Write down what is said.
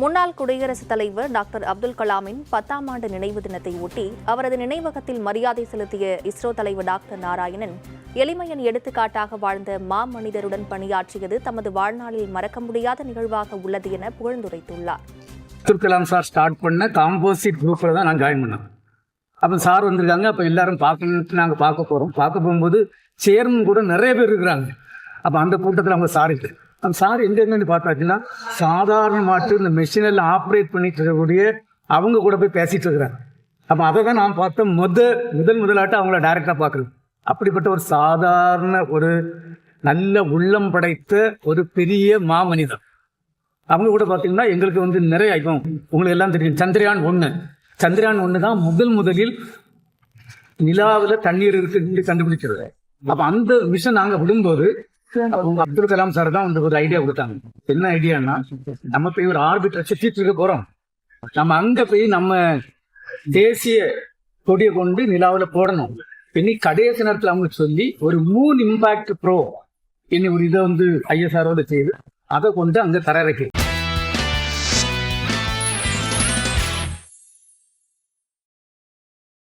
முன்னாள் குடியரசுத் தலைவர் டாக்டர் அப்துல் கலாமின் 10ஆம் ஆண்டு நினைவு தினத்தை ஒட்டி அவரது நினைவகத்தில் மரியாதை செலுத்திய இஸ்ரோ தலைவர் டாக்டர் நாராயணன் எளிமையின் எடுத்துக்காட்டாக வாழ்ந்த மாமனிதருடன் பணியாற்றியது தமது வாழ்நாளில் மறக்க முடியாத நிகழ்வாக உள்ளது என புகழ்ந்துரைத்துள்ளார். அப்துல் கலாம் சார் ஸ்டார்ட் பண்ண காம்போசிட் குரூப்பில் தான் நான் ஜாயின் பண்ணேன். அப்போ சார் வந்திருக்காங்க. அப்போ எல்லாரும் பார்க்கணுன்ட்டு நாங்கள் பார்க்க போகும்போது சேர்மன் கூட நிறைய பேர் இருக்கிறாங்க. அப்போ அந்த கூட்டத்தில் அவங்க சார் இருக்குது. அந்த சார் எங்கெங்கன்னு பார்த்தாச்சுன்னா சாதாரணமாட்டு இந்த மெஷினில் ஆப்ரேட் பண்ணிட்டு இருக்கக்கூடிய அவங்க கூட போய் பேசிகிட்டு இருக்கிறாங்க. அப்போ அதை தான் நான் பார்த்தேன். முதலாட்டம் அவங்கள டைரெக்டாக பார்க்குறது. அப்படிப்பட்ட ஒரு சாதாரண ஒரு நல்ல உள்ளம் படைத்த ஒரு பெரிய மாமனிதர். அவங்க கூட பார்த்தீங்கன்னா எங்களுக்கு நிறைய இப்போ உங்களுக்கு எல்லாம் தெரியும். சந்திரயான் 1 தான் முதலில் நிலாவில் தண்ணீர் இருக்குன்னு கண்டுபிடிக்கிறது. அப்போ அந்த விஷயம் நாங்கள் விடும்போது அப்துல் கலாம் சார் தான் ஒரு ஐடியா கொடுத்தாங்க. என்ன ஐடியான்னா, நம்ம போய் ஒரு ஆர்பிட்டரை சுற்றிட்டு இருக்க போகிறோம். நம்ம அங்கே போய் நம்ம தேசிய கொடியை கொண்டு நிலாவில் போடணும். இன்னி கடைசி நேரத்தில் அவங்க சொல்லி ஒரு மூன் இம்பாக்ட் ப்ரோ இன்னும் ஒரு இதை ISROவில் செய்து அதை கொண்டு அங்கே தர இறக்கி